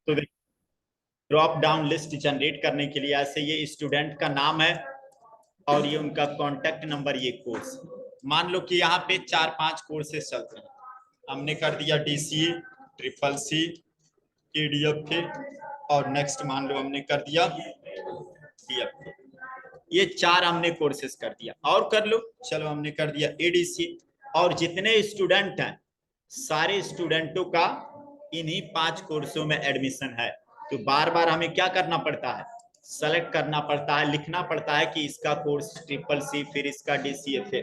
तो drop down list generate करने के लिए ऐसे ये स्टूडेंट का नाम है और ये उनका कॉन्टेक्ट नंबर, ये कोर्स। मान लो कि यहाँ पे 4-5 कोर्सेस चलते हैं, हमने कर दिया DCA, ट्रिपल सी, KDFA और नेक्स्ट मान लो हमने कर दिया DFA। ये 4 हमने कोर्सेस कर दिया, और कर लो, चलो हमने कर दिया ADC। और जितने स्टूडेंट हैं सारे स्टूडेंटों का इन्हीं 5 कोर्सों में एडमिशन है। तो बार बार हमें क्या करना पड़ता है, सेलेक्ट करना पड़ता है, लिखना पड़ता है कि इसका कोर्स ट्रिपल सी, फिर इसका DCFA।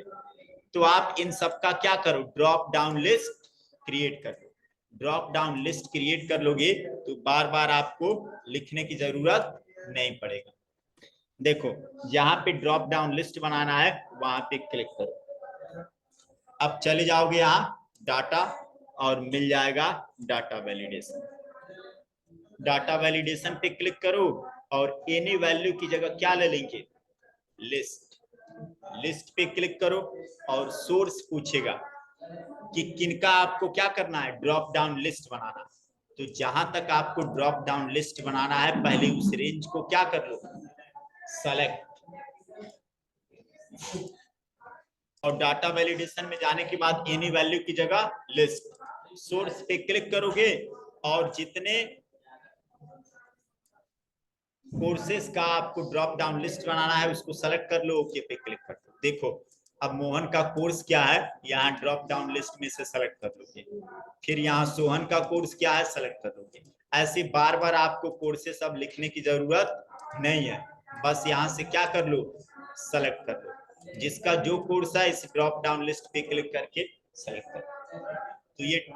तो आप इन सब का क्या करो, ड्रॉप डाउन लिस्ट क्रिएट कर लो। ड्रॉप डाउन लिस्ट क्रिएट कर लोगे तो बार बार आपको लिखने की जरूरत नहीं पड़ेगा। देखो जहां पे ड्रॉप डाउन लिस्ट बनाना है वहां पे क्लिक करो। अब चले जाओगे यहाँ डाटा और मिल जाएगा डाटा वैलिडेशन। डाटा वैलिडेशन पे क्लिक करो और एनी वैल्यू की जगह क्या ले लेंगे, लिस्ट। लिस्ट पे क्लिक करो और सोर्स पूछेगा कि किनका आपको क्या करना है, ड्रॉप डाउन लिस्ट बनाना। तो जहां तक आपको ड्रॉप डाउन लिस्ट बनाना है पहले उस रेंज को क्या कर लो, सेलेक्ट। और डाटा वैलिडेशन में जाने के बाद एनी वैल्यू की जगह लिस्ट, सोर्स पे क्लिक करोगे और जितने कोर्सेस का आपको ड्रॉप डाउन लिस्ट बनाना है उसको सेलेक्ट कर लो, ओके पे क्लिक कर दो। देखो अब मोहन का कोर्स क्या है, यहाँ ड्रॉप डाउन लिस्ट में से सेलेक्ट कर लोगे। फिर यहाँ सोहन का कोर्स क्या है, सेलेक्ट कर लोगे। ऐसे बार बार आपको कोर्सेस अब लिखने की जरूरत नहीं है, बस यहाँ से क्या कर लो, सेलेक्ट कर लो। जिसका जो कोर्स है इस ड्रॉप डाउन लिस्ट पे क्लिक करके सेलेक्ट कर लो। तो ये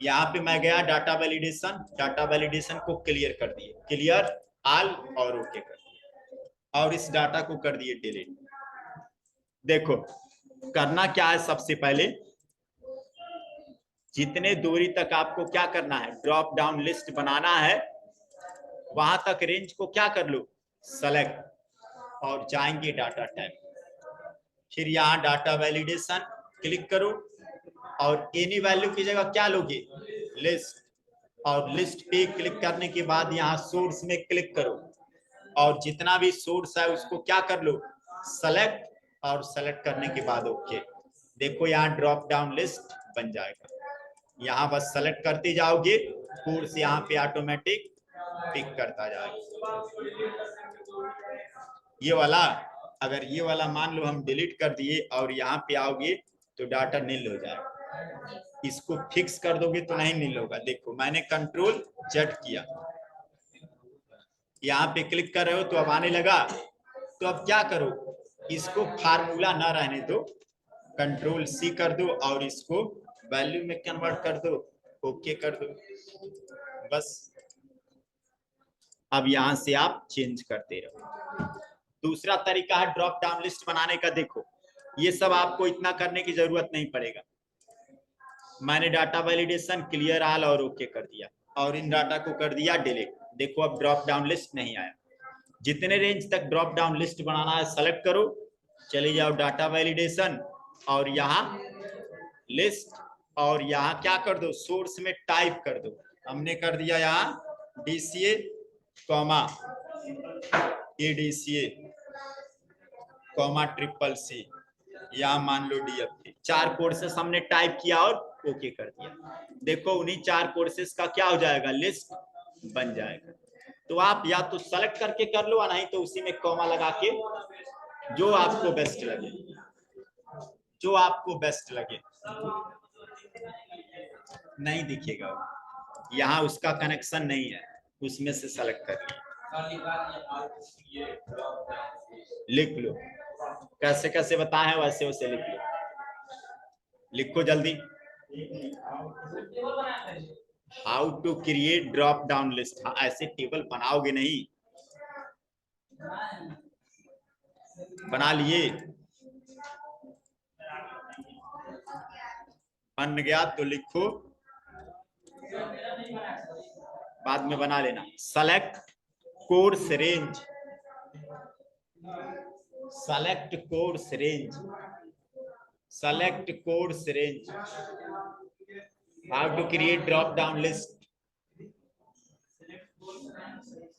यहाँ पे मैं गया डाटा वैलिडेशन, डाटा वैलिडेशन को क्लियर कर दिए, क्लियर ऑल और ओके कर दिए, और इस डाटा को कर दिए डिलीट। देखो करना क्या है, सबसे पहले जितने दूरी तक आपको क्या करना है, ड्रॉप डाउन लिस्ट बनाना है, वहां तक रेंज को क्या कर लो, सेलेक्ट और जाएंगे डाटा टैब। फिर यहाँ डाटा वैलिडेशन क्लिक करो और एनी वैल्यू की जगह क्या लोगे, लिस्ट। और लिस्ट पे क्लिक करने के बाद यहाँ सोर्स में क्लिक करो और जितना भी सोर्स है उसको क्या कर लो, सेलेक्ट। और सेलेक्ट करने के बाद ओके। देखो यहाँ ड्रॉप डाउन लिस्ट बन जाएगा। यहाँ बस सेलेक्ट करते जाओगे, कोर्स यहाँ पे ऑटोमेटिक पिक करता जाएगा। ये वाला, अगर ये वाला मान लो हम डिलीट कर दिए और यहाँ पे आओगे तो डाटा नील हो जाएगा। इसको फिक्स कर दोगे तो नहीं नील होगा। देखो मैंने कंट्रोल Z किया, यहाँ पे क्लिक कर रहे हो तो अब आने लगा। तो अब क्या करो, इसको फार्मूला ना रहने दो, कंट्रोल C कर दो और इसको वैल्यू में कन्वर्ट कर दो, ओके कर दो बस। अब यहां से आप चेंज करते रहो। दूसरा तरीका है ड्रॉप डाउन लिस्ट बनाने का। देखो ये सब आपको इतना करने की जरूरत नहीं पड़ेगा। मैंने डाटा वैलिडेशन क्लियर ऑल और ओके कर दिया और इन डाटा को कर दिया डिलीट। देखो अब ड्रॉप डाउन लिस्ट नहीं आया। जितने रेंज तक ड्रॉप डाउन लिस्ट बनाना है सेलेक्ट करो, चले जाओ डाटा वैलिडेशन और यहाँ लिस्ट, और यहाँ क्या कर दो, सोर्स में टाइप कर दो। हमने कर दिया यहाँ DCA comma ADCA comma triple C, यहाँ मान लो DFA। 4 कोर्सेस हमने टाइप किया और ओके कर दिया। देखो उन्हीं 4 कोर्सेस का क्या हो जाएगा, लिस्ट बन जाएगा। तो आप या तो सेलेक्ट करके कर लो, नहीं तो उसी में कॉमा लगा के, जो आपको बेस्ट लगे, जो आपको बेस्ट लगे। नहीं दिखेगा, यहाँ उसका कनेक्शन नहीं है, उसमें से सेलेक्ट कर लिख लो। कैसे कैसे बताए हैं वैसे वैसे लिख लो, लिखो जल्दी। How to create drop down list. हाँ ऐसे टेबल बनाओगे नहीं, बना लिए, बन गया तो लिखो, बाद में बना लेना। Select course range, select course range, select course range, How to create drop down list?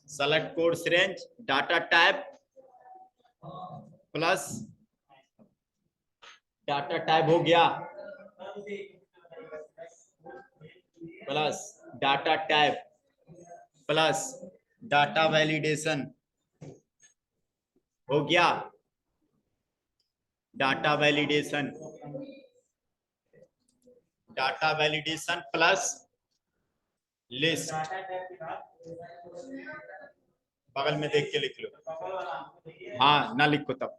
Select course range, data type plus data type हो गया, plus data type plus data validation हो गया, डाटा वैलिडेशन प्लस लिस्ट, बगल में देख के लिख लो, हाँ ना लिखो तब,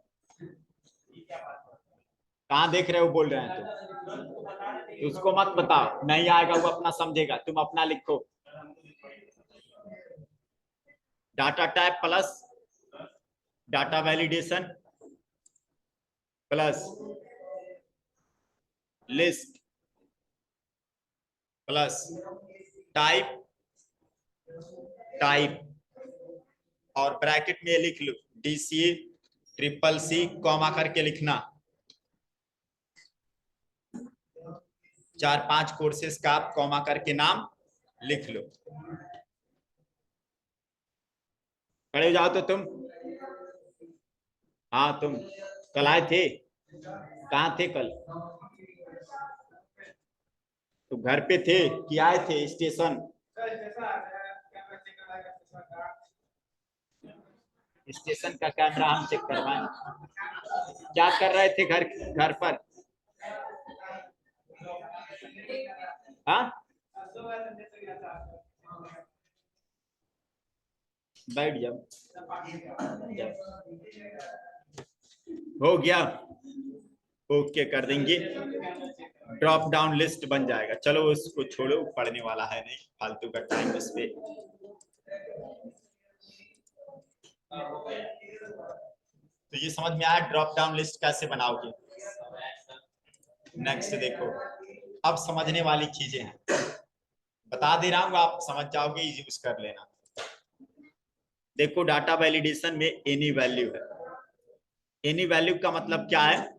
कहाँ देख रहे हो बोल रहे हैं तो उसको मत बताओ, नहीं आएगा वो अपना समझेगा, तुम अपना लिखो। Data type plus data validation plus list plus type और ब्रैकेट में लिख लो DCA CCC कॉमा करके लिखना, 4-5 कोर्सेस का आप कॉमा करके नाम लिख लो। खड़े हो जाओ तो तुम, हाँ तुम कल आए थे, कहाँ थे कल? तो घर पे थे कि आए थे स्टेशन? स्टेशन का कैमरा हम चेक करवाएं। क्या कर रहे थे घर पर? हाँ बैठ जाओ, हो गया, ओके कर देंगे, ड्रॉप डाउन लिस्ट बन जाएगा। चलो उसको छोड़ो, पढ़ने वाला है नहीं, फालतू का टाइम उस पे। तो ये समझ में आया ड्रॉप डाउन लिस्ट कैसे बनाओगे। नेक्स्ट देखो, अब समझने वाली चीजें हैं, बता दे रहा हूँ, आप समझ जाओगे, यूज कर लेना। देखो डाटा वैलिडेशन में एनी वैल्यू है। एनी वैल्यू का मतलब क्या है?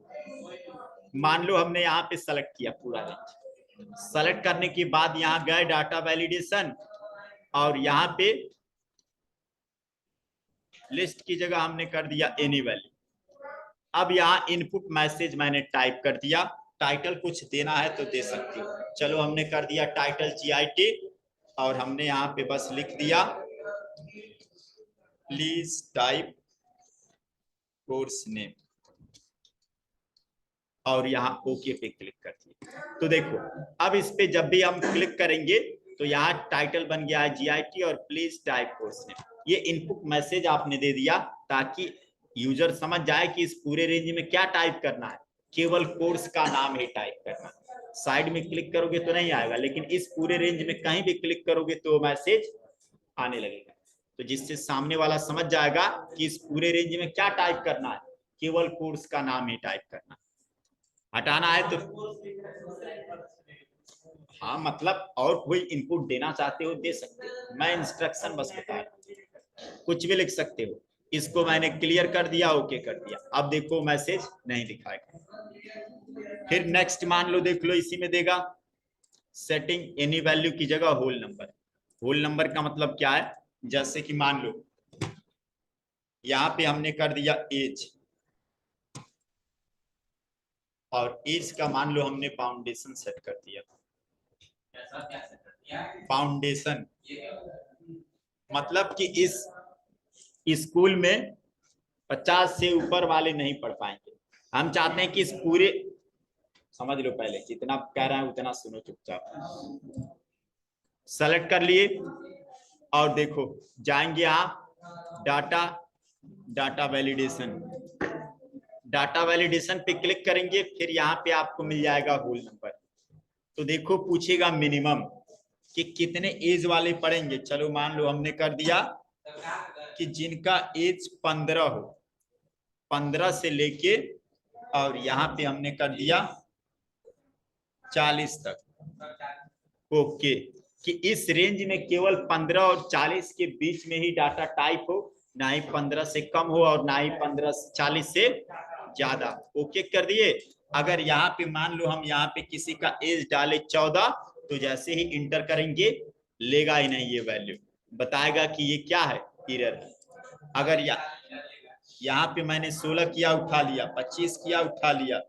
मान लो हमने यहाँ पे सेलेक्ट किया पूरा रेंज, सेलेक्ट करने के बाद यहाँ गए डाटा वैलिडेशन और यहाँ पे लिस्ट की जगह हमने कर दिया एनी वैल्यू। अब यहाँ इनपुट मैसेज मैंने टाइप कर दिया, टाइटल कुछ देना है तो दे सकते हो। चलो हमने कर दिया टाइटल GIT और हमने यहाँ पे बस लिख दिया प्लीज टाइप कोर्स नेम और यहाँ ओके पे क्लिक कर दिया। तो देखो अब इस पे जब भी हम क्लिक करेंगे तो यहाँ टाइटल बन गया है GIT और प्लीज टाइप कोर्स नेम। ये इनपुट मैसेज आपने दे दिया ताकि यूजर समझ जाए कि इस पूरे रेंज में क्या टाइप करना है, केवल कोर्स का नाम ही टाइप करना है। साइड में क्लिक करोगे तो नहीं आएगा, लेकिन इस पूरे रेंज में कहीं भी क्लिक करोगे तो मैसेज आने लगेगा, तो जिससे सामने वाला समझ जाएगा कि इस पूरे रेंज में क्या टाइप करना है, केवल कोर्स का नाम ही टाइप करना है। हटाना है तो हाँ मतलब और कोई इनपुट देना चाहते हो दे सकते हो, मैं इंस्ट्रक्शन बस बता रहा हूँ, कुछ भी लिख सकते हो। इसको मैंने क्लियर कर दिया, ओके कर दिया, अब देखो मैसेज नहीं दिखाएगा। फिर नेक्स्ट मान लो, देख लो इसी में देगा सेटिंग एनी वैल्यू की जगह होल नंबर। होल नंबर का मतलब क्या है? जैसे कि मान लो यहाँ पे हमने कर दिया एज और एज का मान लो हमने फाउंडेशन सेट कर दिया। फाउंडेशन मतलब कि इस स्कूल में 50 से ऊपर वाले नहीं पढ़ पाएंगे, हम चाहते हैं कि इस पूरे, समझ लो पहले जितना कह रहा है उतना सुनो चुपचाप। सेलेक्ट कर लिए और देखो जाएंगे आप डाटा वैलिडेशन पे क्लिक करेंगे, फिर यहाँ पे आपको मिल जाएगा होल नंबर। तो देखो पूछेगा मिनिमम कि कितने एज वाले पढ़ेंगे। चलो मान लो हमने कर दिया कि जिनका एज 15 हो, 15 से लेके और यहाँ पे हमने कर दिया 40 तक। ओके, कि इस रेंज में केवल 15 और 40 के बीच में ही डाटा टाइप हो, ना ही 15 से कम हो और ना ही 40 से ज्यादा। ओके कर दिए। अगर यहाँ पे मान लो हम यहाँ पे किसी का एज डाले 14, तो जैसे ही इंटर करेंगे लेगा ही नहीं ये वैल्यू, बताएगा कि ये क्या है, एरर है। अगर यहाँ पे मैंने 16 किया उठा लिया, 25 किया उठा लिया,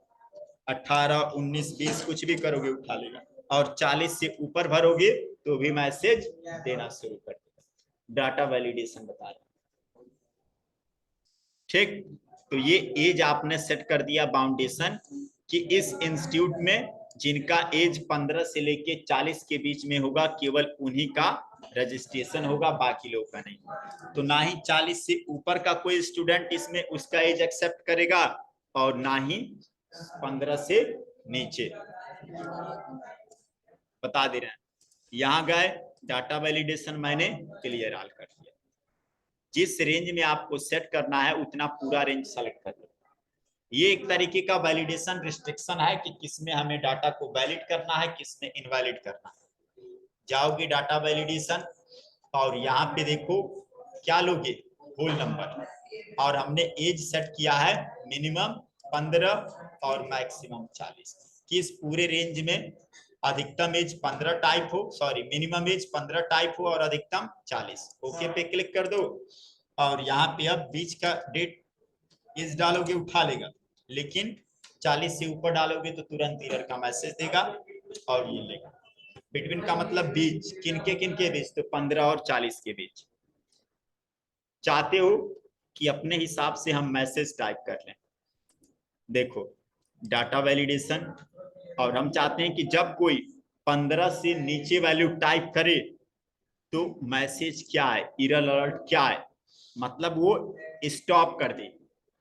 18, 19, 20 कुछ भी करोगे उठा लेगा, और 40 से ऊपर भरोगे तो भी मैसेज देना शुरू कर देगा। डाटा वैलिडेशन बता रहा, ठीक। तो ये एज आपने सेट कर दिया बाउंडेशन कि इस इंस्टीट्यूट में जिनका एज 15 से लेके 40 के बीच में होगा केवल उन्हीं का रजिस्ट्रेशन होगा, बाकी लोगों का नहीं। तो ना ही 40 से ऊपर का कोई स्टूडेंट इसमें उसका एज एक्सेप्ट करेगा और ना ही 15 से नीचे, बता दे रहे हैं। यहां गए डाटा वैलिडेशन मैंने क्लियर ऑल कर दिया। जिस रेंज में आपको सेट करना है उतना पूरा रेंज सेलेक्ट कर लो। ये एक तरीके का वैलिडेशन रिस्ट्रिक्शन है कि किसमें हमें डाटा को वैलिड करना है, किसमें इनवैलिड करना है। जाओगे डाटा वैलिडेशन और यहाँ पे देखो क्या लोगे, होल नंबर, और हमने एज सेट किया है मिनिमम 15 और मैक्सिमम 40 कि इस पूरे रेंज में अधिकतम एज 15 टाइप हो, सॉरी मिनिमम एज 15 टाइप हो और अधिकतम 40। ओके पे क्लिक कर दो और यहाँ पे अब बीच का डेट एज डालोगे उठा लेगा, लेकिन 40 से ऊपर डालोगे तो तुरंत एरर का मैसेज देगा और ये लेगा। बिटवीन का मतलब बीच, किनके बीच, तो 15 और 40 के बीच। चाहते हो कि अपने हिसाब से हम मैसेज टाइप कर लें, देखो डाटा वैलिडेशन, और हम चाहते हैं कि जब कोई 15 से नीचे वैल्यू टाइप करे तो मैसेज क्या है, एरर अलर्ट क्या है, मतलब वो स्टॉप कर दे।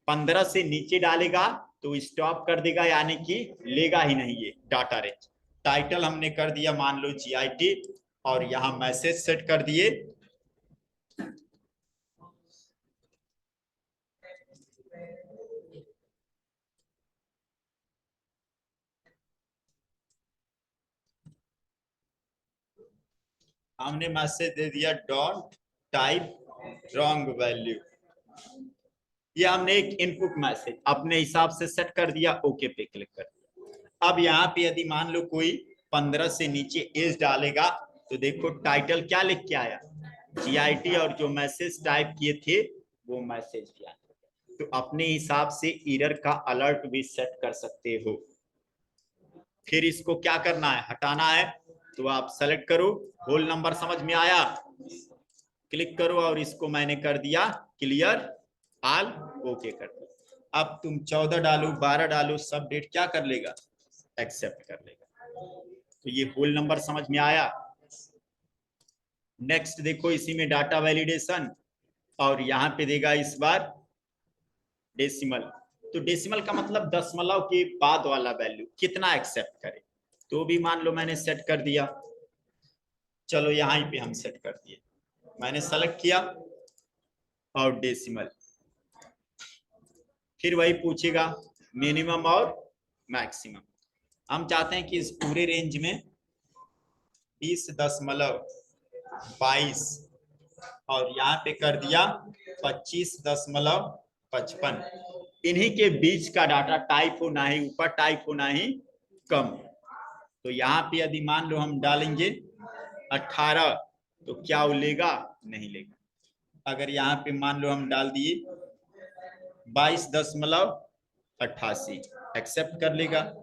15 से नीचे डालेगा तो स्टॉप कर देगा, यानी कि लेगा ही नहीं ये डाटा रेंज। टाइटल हमने कर दिया मान लो GIT और यहाँ मैसेज सेट कर दिए हमने मैसेज दे दिया डोंट टाइप रॉन्ग वैल्यू। ये हमने एक इनपुट मैसेज अपने हिसाब से सेट कर दिया, ओके पे क्लिक कर दिया। अब यहाँ पे यदि मान लो कोई 15 से नीचे एज डालेगा तो देखो टाइटल क्या लिख के आया, GIT, और जो मैसेज टाइप किए थे वो मैसेज भी आया। तो अपने हिसाब से एरर का अलर्ट भी सेट कर सकते हो। फिर इसको क्या करना है, हटाना है, तो आप सेलेक्ट करो, होल नंबर समझ में आया, क्लिक करो और इसको मैंने कर दिया क्लियर ऑल, ओके कर दिया। अब तुम 14 डालो 12 डालो, सब डेट क्या कर लेगा, एक्सेप्ट कर लेगा। तो ये होल नंबर समझ में आया। नेक्स्ट देखो इसी में डाटा वैलिडेशन, और यहाँ पे देगा इस बार डेसिमल। तो डेसिमल का मतलब दशमलव के बाद वाला वैल्यू कितना एक्सेप्ट करे, तो भी मान लो मैंने सेट कर दिया। चलो यहाँ पे हम सेट कर दिए, मैंने सेलेक्ट किया और डेसिमल, फिर वही पूछेगा मिनिमम और मैक्सिमम। हम चाहते हैं कि इस पूरे रेंज में 20.22 और यहाँ पे कर दिया 25.55, इन्हीं के बीच का डाटा टाइप हो, ना ही ऊपर टाइप हो ना ही कम। तो यहाँ पे यदि मान लो हम डालेंगे 18 तो क्या वो लेगा, नहीं लेगा। अगर यहाँ पे मान लो हम डाल दिए 22.88 एक्सेप्ट कर लेगा।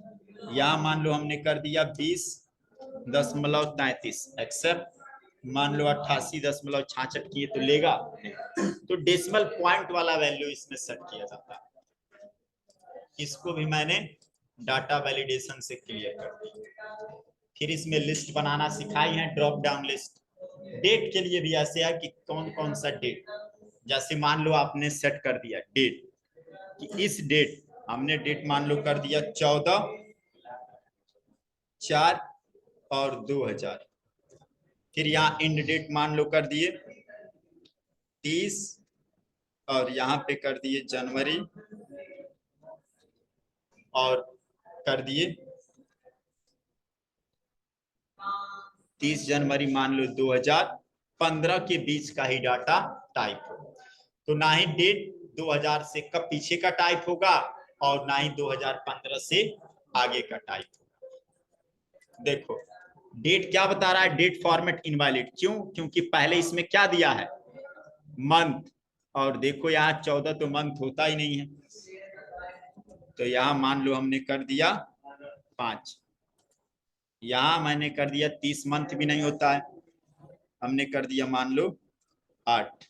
यहाँ मान लो हमने कर दिया 20.33 एक्सेप्ट, मान लो 88.66 किए तो लेगा। तो डेसिमल पॉइंट वाला वैल्यू इसमें सेट किया जाता है। इसको भी मैंने डाटा वैलिडेशन से क्लियर कर दिया। फिर इसमें लिस्ट बनाना सिखाई है, ड्रॉप डाउन लिस्ट। डेट के लिए भी ऐसे है कि कौन कौन सा डेट, जैसे मान लो आपने सेट कर दिया डेट कि इस डेट, हमने डेट मान लो कर दिया 14/4/2000, फिर यहाँ एंड डेट मान लो कर दिए 30 और यहाँ पे कर दिए जनवरी और कर दिए 30 जनवरी मान लो 2015 के बीच का ही डाटा टाइप हो। तो ना ही डेट 2000 से कब पीछे का टाइप होगा और ना ही 2015 से आगे का टाइप होगा। देखो डेट क्या बता रहा है, डेट फॉर्मेट इनवैलिड, क्यों? क्योंकि पहले इसमें क्या दिया है, मंथ, और देखो यहाँ 14 तो मंथ होता ही नहीं है, तो यहाँ मान लो हमने कर दिया 5, यहाँ मैंने कर दिया 30 मंथ भी नहीं होता है, हमने कर दिया मान लो 8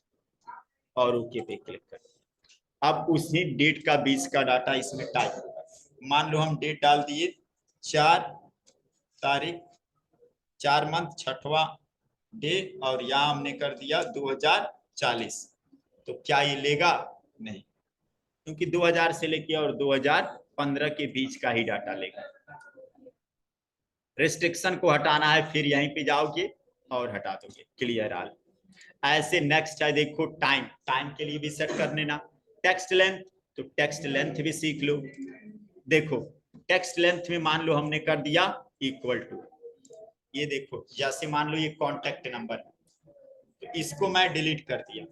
और ओके पे क्लिक कर दिया। अब उसी डेट का 20 का डाटा इसमें टाइप होगा। मान लो हम डेट डाल दिए 4 तारीख, 4 मंथ 6वां डे, और यहाँ हमने कर दिया 2040, तो क्या ये लेगा? नहीं, क्योंकि 2000 से लेके और 2015 के बीच का ही डाटा लेगा। रिस्ट्रिक्शन को हटाना है, फिर यहीं पे जाओगे और हटा दोगे, क्लियर ऑल। ऐसे नेक्स्ट है, देखो टाइम, टाइम के लिए भी सेट कर लेना। टेक्स्ट लेंथ, तो टेक्स्ट लेंथ भी सीख लो। देखो टेक्स्ट लेंथ में मान लो हमने कर दिया इक्वल टू, ये देखो जैसे मान लो ये कॉन्टेक्ट नंबर है, तो इसको मैं डिलीट कर दिया।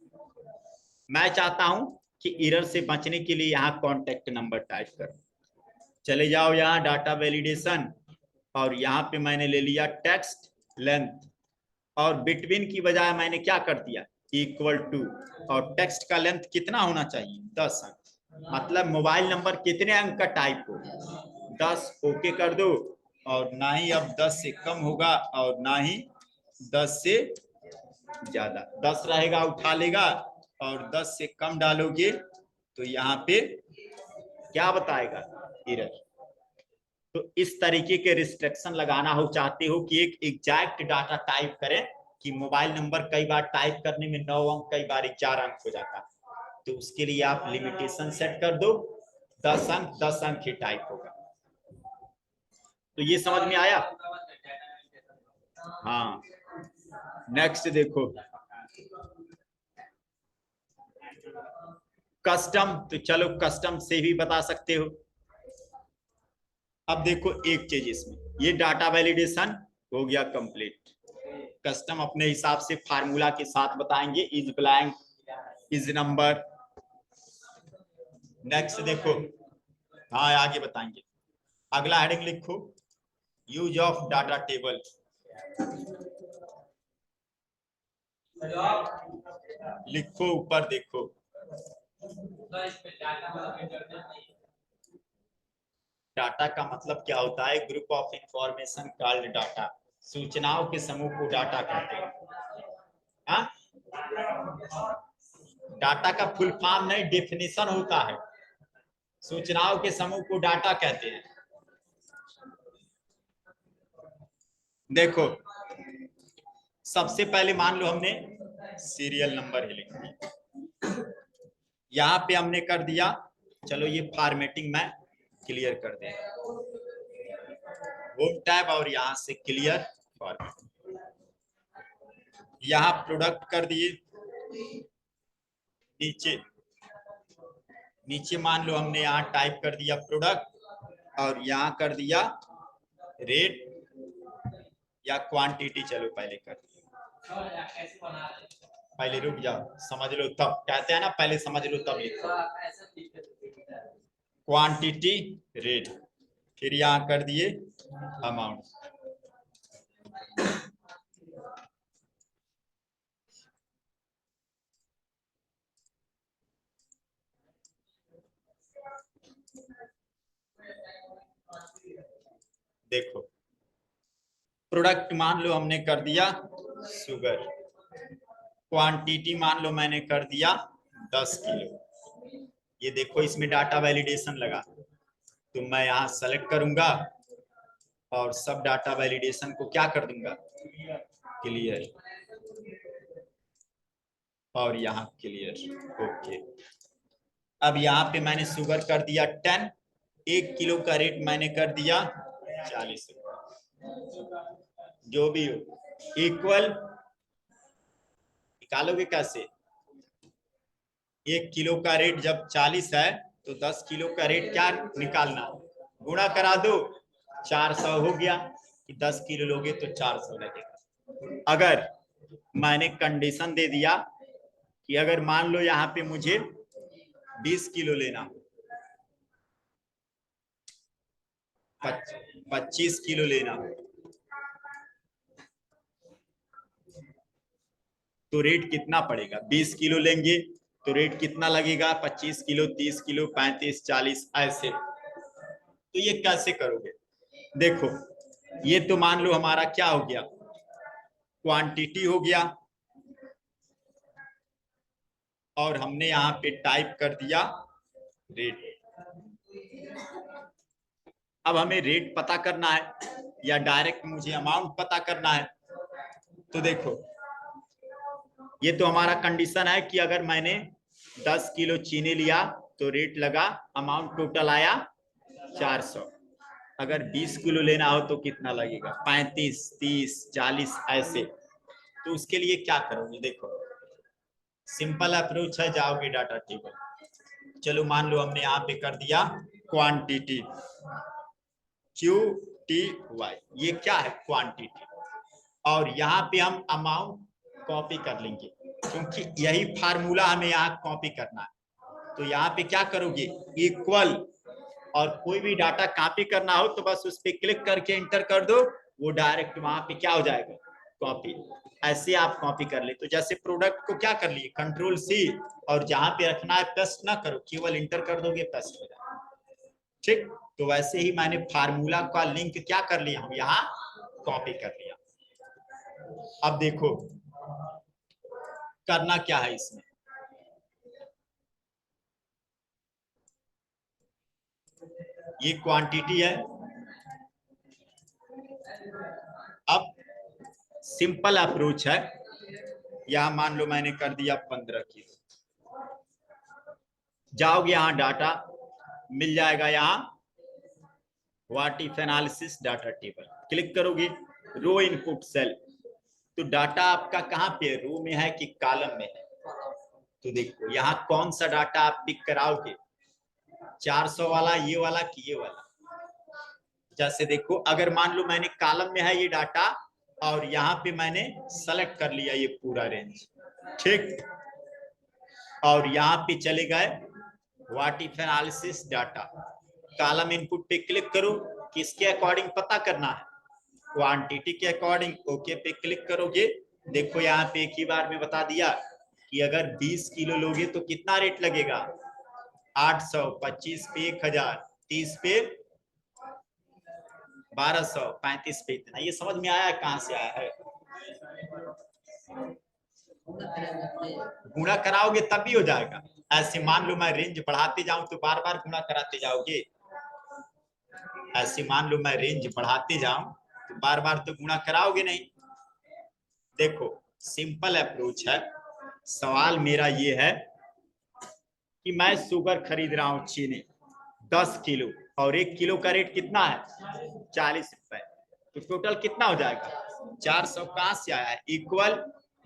मैं चाहता हूं कि एरर से बचने के लिए यहाँ कॉन्टेक्ट नंबर टाइप करो। चले जाओ यहाँ डाटा वैलिडेशन, और यहाँ पे मैंने ले लिया टेक्स्ट लेंथ, और बिटवीन की बजाय मैंने क्या कर दिया, इक्वल टू, और टेक्स्ट का लेंथ कितना होना चाहिए, 10 अंक, मतलब मोबाइल नंबर कितने अंक का टाइप हो, 10, ओके कर दो। और ना ही अब 10 से कम होगा और ना ही 10 से ज्यादा, 10 रहेगा उठा लेगा, और 10 से कम डालोगे तो यहाँ पे क्या बताएगा, एरर। तो इस तरीके के रिस्ट्रिक्शन लगाना हो चाहते हो कि एक एग्जैक्ट डाटा टाइप करें, कि मोबाइल नंबर कई बार टाइप करने में 9 अंक, कई बार 4 अंक हो जाता है, तो उसके लिए आप लिमिटेशन सेट कर दो, 10 अंक, 10 अंक ही टाइप होगा। तो ये समझ में आया? हाँ, नेक्स्ट देखो कस्टम, तो चलो कस्टम से भी बता सकते हो। अब देखो एक चीज इसमें, ये डाटा वैलिडेशन हो गया कंप्लीट। कस्टम अपने हिसाब से फार्मूला के साथ बताएंगे, is blank, is number. Next देखो, हाँ आगे बताएंगे। अगला हेडिंग लिखो, यूज ऑफ डाटा टेबल। लिखो ऊपर देखो, डाटा का मतलब क्या होता है, group of information called data, सूचनाओं के समूह को डाटा कहते हैं। हाँ? डाटा का फुल फॉर्म नहीं, डेफिनेशन होता है, सूचनाओं के समूह को डाटा कहते हैं। देखो सबसे पहले मान लो हमने सीरियल नंबर ही लिख दिया, यहाँ पे हमने कर दिया, चलो ये फॉर्मेटिंग में क्लियर कर दें, होम टैब और यहाँ से क्लियर फॉर्मेट, यहाँ प्रोडक्ट कर दिए, नीचे नीचे मान लो हमने यहाँ टाइप कर दिया प्रोडक्ट, और यहाँ कर दिया रेट या क्वांटिटी, चलो पहले कर दिया, पहले रुक जाओ समझ लो तब, कहते हैं ना पहले समझ लो तब लिखो, क्वांटिटी रेट, फिर यहाँ कर दिए अमाउंट। देखो प्रोडक्ट मान लो हमने कर दिया शुगर, क्वांटिटी मान लो मैंने कर दिया 10 किलो। ये देखो इसमें डाटा वैलिडेशन लगा, तो मैं यहाँ सेलेक्ट करूंगा और सब डाटा वैलिडेशन को क्या कर दूंगा, क्लियर, और यहाँ क्लियर, ओके। अब यहाँ पे मैंने शुगर कर दिया 10, 1 किलो का रेट मैंने कर दिया 40 रुपए, जो भी हो इक्वल, निकालोगे कैसे, 1 किलो का रेट जब 40 है तो 10 किलो का रेट क्या निकालना, गुणा करा दो, 400 हो गया, कि 10 किलो लोगे तो 400 लगेगा। अगर मैंने कंडीशन दे दिया कि अगर मान लो यहाँ पे मुझे 20 किलो लेना, 25 किलो लेना, तो रेट कितना पड़ेगा। 20 किलो लेंगे तो रेट कितना लगेगा, 25 किलो, 30 किलो, 35, 40 ऐसे। तो ये कैसे करोगे, देखो ये तो मान लो हमारा क्या हो गया, क्वांटिटी हो गया, और हमने यहाँ पे टाइप कर दिया रेट। अब हमें रेट पता करना है या डायरेक्ट मुझे अमाउंट पता करना है। तो देखो ये तो हमारा कंडीशन है कि अगर मैंने 10 किलो चीनी लिया तो रेट लगा, अमाउंट टोटल आया 400। अगर 20 किलो लेना हो तो कितना लगेगा, 35, 30, 40 ऐसे। तो उसके लिए क्या करोगे, देखो सिंपल अप्रोच है, जाओगे डाटा टेबल। चलो मान लो हमने यहाँ पे कर दिया क्वांटिटी, QTY, ये क्या है क्वांटिटी, और यहाँ पे हम अमाउंट कॉपी कर लेंगे क्योंकि यही फार्मूला हमें यहाँ कॉपी करना है। तो यहाँ पे क्या करोगे, इक्वल, और कोई भी डाटा कॉपी करना हो तो बस उस पर क्लिक करके इंटर कर दो, वो डायरेक्ट वहां पे क्या हो जाएगा, कॉपी। ऐसे आप कॉपी कर ले। तो जैसे प्रोडक्ट को क्या कर लिए, कंट्रोल-C, और जहां पे रखना है पेस्ट ना करो, केवल इंटर कर दोगे पेस्ट हो जाएगा। ठीक, तो वैसे ही मैंने फार्मूला का लिंक क्या कर लिया, हम यहाँ कॉपी कर लिया। अब देखो करना क्या है इसमें, ये क्वांटिटी है। अब सिंपल अप्रोच है, यहां मान लो मैंने कर दिया 15 किलो, जाओगे यहां डाटा मिल जाएगा, यहाँ what if analysis data table click करोगे, रो इनपुट सेल। तो डाटा आपका कहाँ पे, रो में है कि कॉलम में है। तो देखो यहाँ कौन सा डाटा आप पिक कराओगे, 400 वाला, ये वाला कि ये वाला। जैसे देखो अगर मान लो मैंने कॉलम में है ये डाटा, और यहाँ पे मैंने सेलेक्ट कर लिया ये पूरा रेंज, ठीक, और यहाँ पे चले गए what if analysis data, column input पे क्लिक करो, किसके अकॉर्डिंग पता करना है, क्वांटिटी के अकॉर्डिंग। ओके पे क्लिक करोगे, देखो यहाँ पे एक ही बार में बता दिया कि अगर 20 किलो लोगे तो कितना रेट लगेगा, 800, 25 पे 1000, 30 पे 1200, 35 पे इतना। ये समझ में आया कहां से आया है, गुणा कराओगे तब भी हो जाएगा। ऐसे मान लो मैं रेंज बढ़ाते जाऊं तो बार बार गुणा कराते जाओगे, ऐसे मान लो मैं रेंज बढ़ाते जाऊं तो बार बार तो गुणा कराओगे नहीं। देखो सिंपल अप्रोच है, सवाल मेरा ये है कि मैं शुगर खरीद रहा हूं चीनी 10 किलो, और 1 किलो का रेट कितना है, 40 रुपए। तो टोटल कितना हो जाएगा, 400 कहां से आया है, इक्वल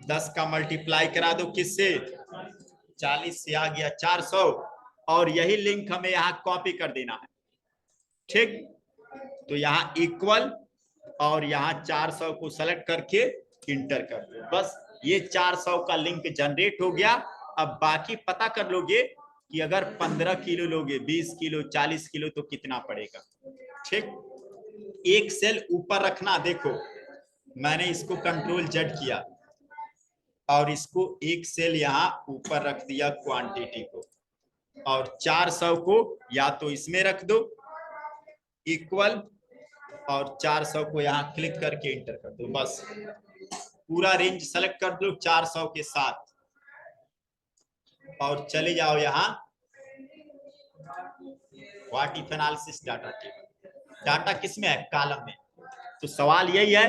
10 का मल्टीप्लाई करा दो किससे, 40 से आ गया 400, और यही लिंक हमें यहाँ कॉपी कर देना है। ठीक, तो यहाँ इक्वल और यहाँ 400 को सेलेक्ट करके इंटर कर दो, बस ये 400 का लिंक जनरेट हो गया। अब बाकी पता कर लोगे कि अगर 15 किलो लोगे, 20 किलो, 40 किलो तो कितना पड़ेगा। ठीक, एक सेल ऊपर रखना, देखो मैंने इसको कंट्रोल-Z किया और इसको एक सेल यहाँ ऊपर रख दिया क्वांटिटी को, और 400 को या तो इसमें रख दो इक्वल, और 400 को यहाँ क्लिक करके इंटर कर दो, बस पूरा रेंज सेलेक्ट कर दो 400 के साथ, और चले जाओ यहाँ what if analysis data table. Data किसमें है, कॉलम में। तो सवाल यही है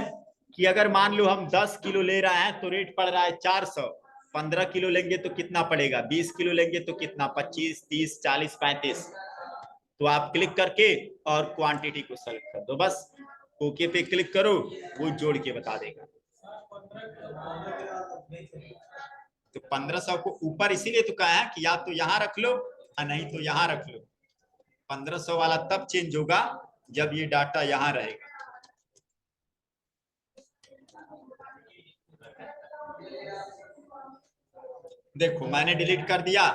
कि अगर मान लो हम 10 किलो ले रहे हैं तो रेट पड़ रहा है 400, 15 किलो लेंगे तो कितना पड़ेगा, 20 किलो लेंगे तो कितना, 25, 30, 40, 35। तो आप क्लिक करके और क्वांटिटी को सेलेक्ट कर दो, बस ओके पे क्लिक करो, वो जोड़ के बता देगा। तो 1500 को ऊपर इसीलिए तो कहा है कि या तो यहाँ रख लो या नहीं तो यहाँ रख लो। 1500 वाला तब चेंज होगा जब ये डाटा यहाँ रहेगा। देखो मैंने डिलीट कर दिया,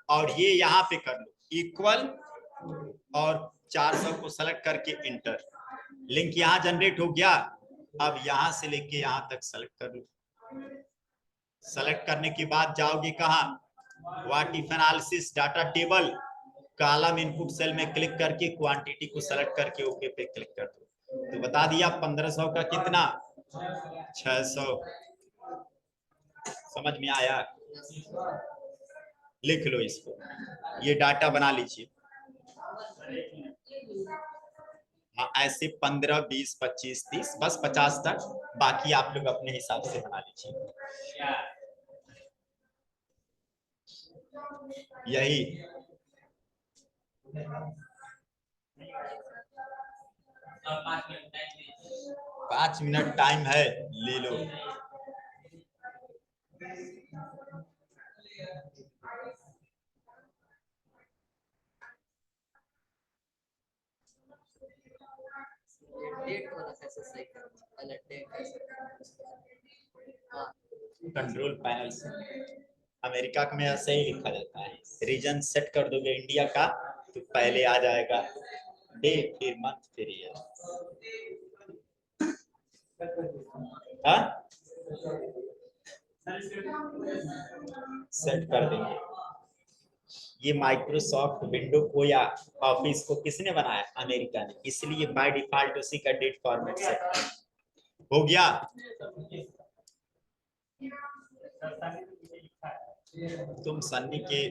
और ये यहाँ पे कर लो इक्वल और 400 को सेलेक्ट करके इंटर, लिंक यहाँ जनरेट हो गया। अब यहाँ से लेके यहाँ तक सेलेक्ट कर लो, सेलेक्ट करने के बाद जाओगे कहाँ, what if analysis data table, column input cell में क्लिक करके क्वांटिटी को सेलेक्ट करके ओके पे क्लिक कर दो। तो बता दिया 1500 का कितना 600। समझ में आया? लिख लो इसको, ये डाटा बना लीजिए। हाँ ऐसे 15 20 25 30 बस 50 तक, बाकी आप लोग अपने हिसाब से बना लीजिए। यही 5 मिनट टाइम है, ले लो। कंट्रोल पैनल से अमेरिका में ऐसे ही लिखा जाता है, रीजन सेट कर दोगे इंडिया का तो पहले आ जाएगा डे, फिर मंथ, फिर ईयर। सेट कर देंगे। ये माइक्रोसॉफ्ट विंडो को या ऑफिस को किसने बनाया, अमेरिका ने, इसलिए बाय डिफॉल्ट उसी का डेट फॉर्मेट सेट हो गया। तुम सन्नी के,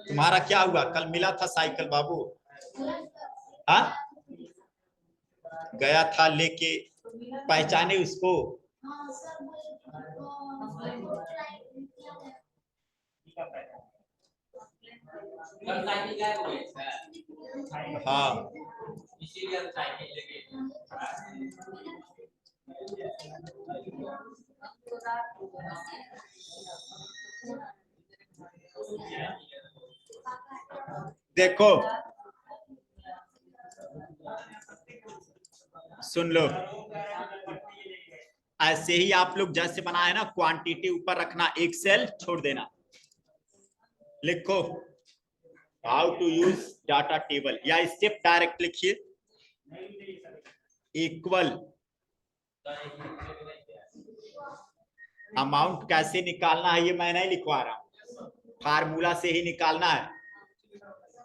तुम्हारा क्या हुआ, कल मिला था साइकिल बाबू? हाँ गया था लेके, पहचाने उसको? हाँ देखो सुन लो, ऐसे ही आप लोग जैसे बनाए ना, क्वांटिटी ऊपर रखना, एक सेल छोड़ देना। लिखो how to use data table, या स्टेप डायरेक्ट लिखिए, इक्वल अमाउंट कैसे निकालना है ये मैं नहीं लिखवा रहा हूं, फार्मूला से ही निकालना है,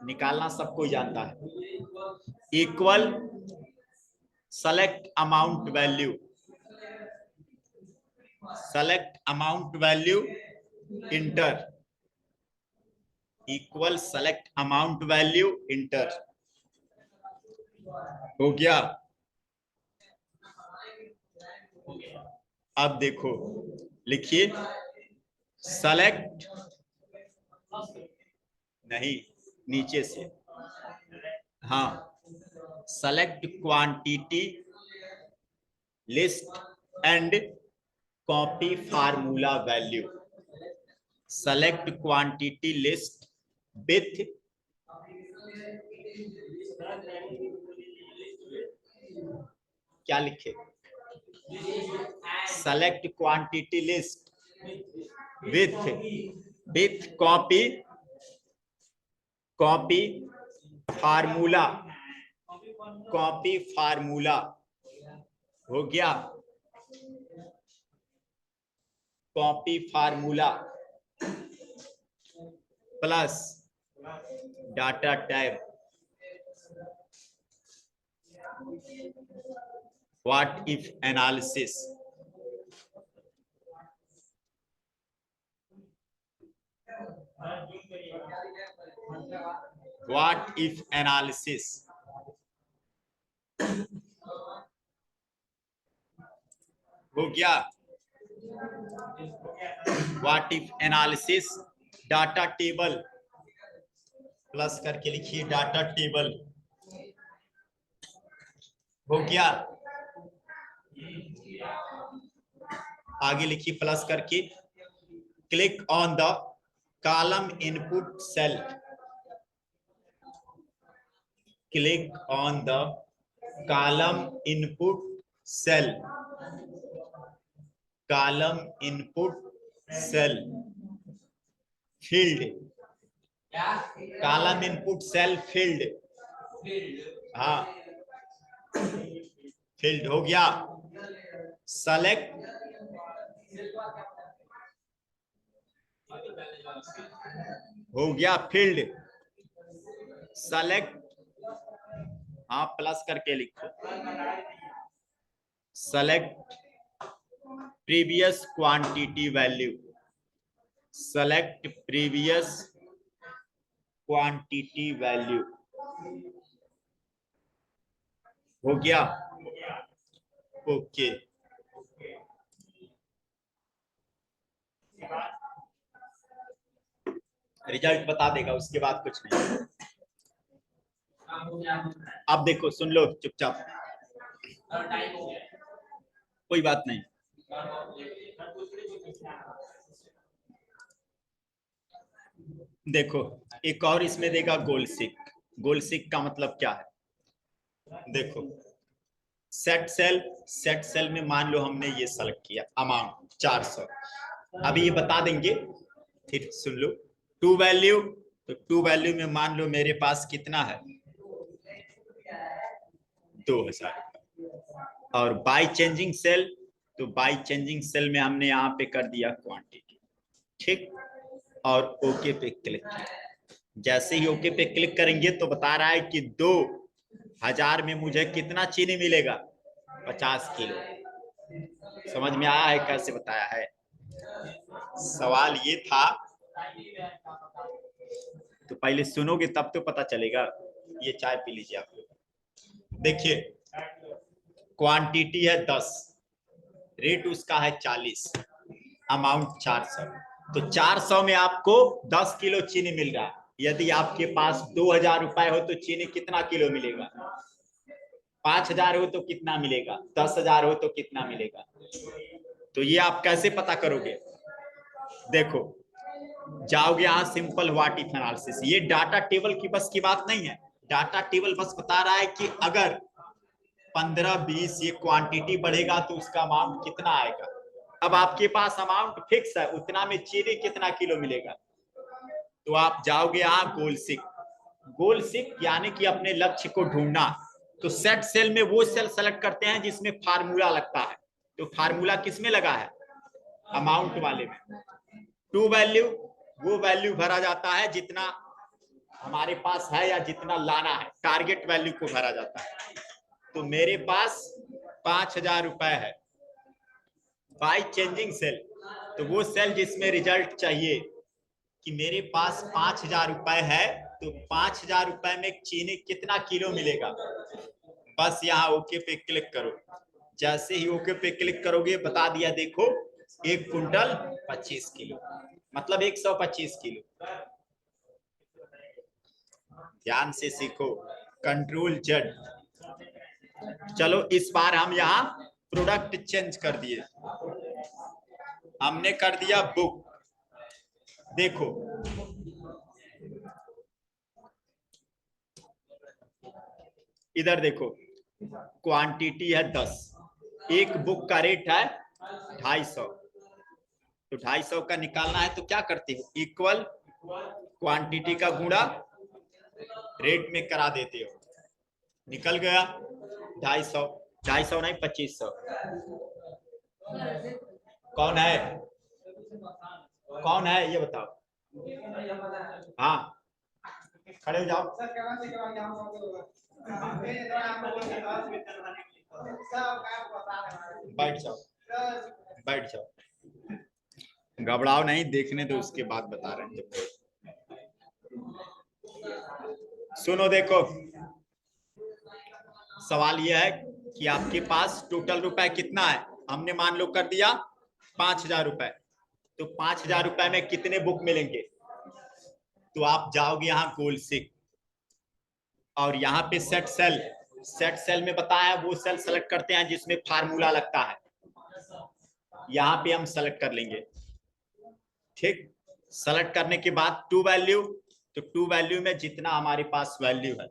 निकालना सबको जानता है। Equal select amount value, select amount value inter, equal select amount value inter. हो गया? अब देखो लिखिए, सेलेक्ट नहीं नीचे से, हाँ select quantity list and copy formula value, select quantity list with क्या लिखे, select quantity list with copy formula, copy formula. हो गया? Copy formula plus data type, what if analysis, what if analysis, हो गया? What if analysis data table, plus करके लिखिए data table. हो गया? आगे लिखिए प्लस करके, click on the column input cell, click on the column input cell, column input cell field, column input cell field, हाँ फील्ड। हो गया? सेलेक्ट हो गया फील्ड सेलेक्ट, हाँ प्लस करके लिखो, select previous quantity value, select previous quantity value. हो गया, ओके। रिजल्ट बता देगा, उसके बाद कुछ नहीं। अब देखो सुन लो चुपचाप, कोई बात नहीं। देखो एक और इसमें देगा गोल सिक। गोल सिक का मतलब क्या है, देखो सेट सेल, सेट सेल में मान लो हमने ये सेलेक्ट किया अमाउंट 400, अभी ये बता देंगे, फिर सुन लो। टू वैल्यू, तो टू वैल्यू में मान लो मेरे पास कितना है 2000, और बाय चेंजिंग सेल, तो बाय चेंजिंग सेल में हमने यहाँ पे कर दिया क्वांटिटी, ठीक, और ओके पे क्लिक किया। जैसे ही ओके पे क्लिक करेंगे तो बता रहा है कि 2000 में मुझे कितना चीनी मिलेगा, 50 किलो। समझ में आया है कैसे बताया है, सवाल ये था, तो पहले सुनोगे तब तो पता चलेगा। ये चाय पी लीजिए आप लोग। देखिए क्वांटिटी है 10, रेट उसका है 40, अमाउंट 400, तो 400 में आपको 10 किलो चीनी मिल रहा है। यदि आपके पास 2000 रुपए हो तो चीनी कितना किलो मिलेगा, 5000 हो तो कितना मिलेगा, 10,000 हो तो कितना मिलेगा। तो ये आप कैसे पता करोगे, देखो जाओगे यहाँ सिंपल व्हाट इफ एनालिसिस, ये डाटा टेबल की बस की बात नहीं है। डाटा टेबल बस बता रहा है कि अगर 15-20 ये क्वांटिटी बढ़ेगा तो उसका अमाउंट कितना आएगा। अब आपके पास अमाउंट फिक्स है, उतना में चीनी कितना किलो मिलेगा, तो आप जाओगे यहाँ गोल सिक। गोल सिक यानी कि अपने लक्ष्य को ढूंढना, तो सेट सेल में वो सेल सेलेक्ट करते हैं जिसमें फार्मूला लगता है, तो फार्मूला किसमें लगा है, अमाउंट वाले में। टू वैल्यू, वो वैल्यू भरा जाता है जितना हमारे पास है या जितना लाना है, टारगेट वैल्यू को भरा जाता है। तो मेरे पास 5000 रुपए है, बाय चेंजिंग सेल, तो वो सेल जिसमें रिजल्ट चाहिए कि मेरे पास 5000 रुपए है, तो 5000 रुपए में चीनी कितना किलो मिलेगा, बस यहाँ ओके पे क्लिक करो। जैसे ही ओके पे क्लिक करोगे बता दिया, देखो 1 कुंटल 25 किलो, मतलब 125 किलो। ध्यान से सीखो, कंट्रोल जेड। चलो इस बार हम यहाँ प्रोडक्ट चेंज कर दिए, हमने कर दिया बुक। देखो इधर देखो, क्वांटिटी है 10, एक बुक का रेट है 250, तो 250 का निकालना है तो क्या करते हो, इक्वल क्वांटिटी का गुणा रेट में करा देते हो, निकल गया 250, 250 नहीं 2500। कौन है, कौन है ये बताओ, हाँ खड़े हो जाओ, बैठ जाओ, बैठ जाओ, घबराओ नहीं, देखने दो उसके बाद बता रहे हैं। सुनो देखो, सवाल यह है कि आपके पास टोटल रुपए कितना है, हमने मान लो कर दिया 5000 रुपए, तो 5000 रुपए में कितने बुक मिलेंगे, तो आप जाओगे यहाँ गोल सिक, और यहाँ पे सेट सेल, सेट सेल में बताया वो सेल सेलेक्ट करते हैं जिसमें फार्मूला लगता है, यहाँ पे हम सेलेक्ट कर लेंगे, ठीक। सेलेक्ट करने के बाद टू वैल्यू, तो टू वैल्यू में जितना हमारे पास वैल्यू है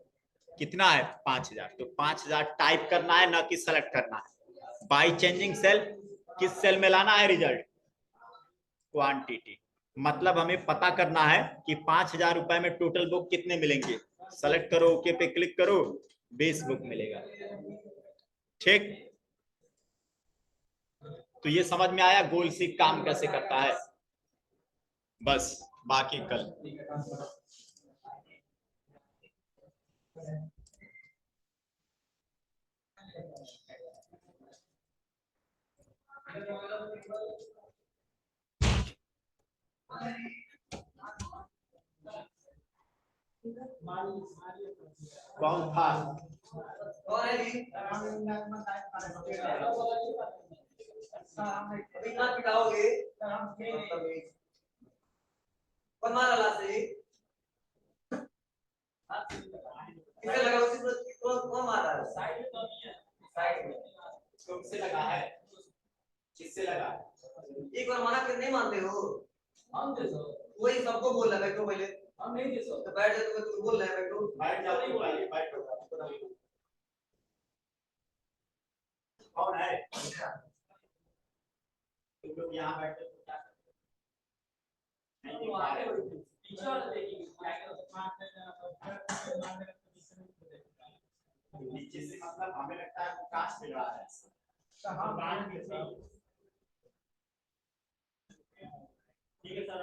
कितना है 5000, तो 5000 टाइप करना है, ना कि सेलेक्ट करना है। बाय चेंजिंग सेल, किस सेल में लाना है रिजल्ट, क्वांटिटी, मतलब हमें पता करना है कि 5000 रुपए में टोटल बुक कितने मिलेंगे, सेलेक्ट करो, ओके पे क्लिक करो, 20 बुक मिलेगा, ठीक। तो ये समझ में आया गोल सिक काम कैसे करता है। बस बाकी कल। कौन था? पिटाओगे कौन मारा लासे? किसे लगा उसी कौन मारा? साइड तो नहीं है, साइड में तुमसे लगा है? किससे लगा? एक बार मना कर नहीं मानते हो? हम दे सो वही सबको बोल रहा है बैठो पहले। हम नहीं दे सो तो बैठ जाओ, तो बोल रहे हैं बैठो। बैठ जाओ, नहीं बोलिए, बैठो। कौन है? तुम लोग यहाँ बैठे तो क्या करते हो? नहीं आगे बढ़ो, पीछे वाला देखिए नीचे से, मतलब हमें लगता है वो कांच मिल रहा है। ठीक है सर।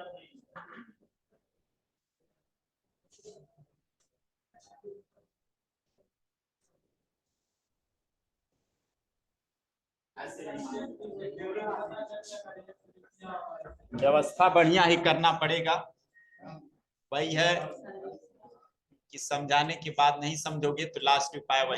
व्यवस्था बढ़िया ही करना पड़ेगा। वही है कि समझाने के बाद नहीं समझोगे तो लास्ट उपाय वही।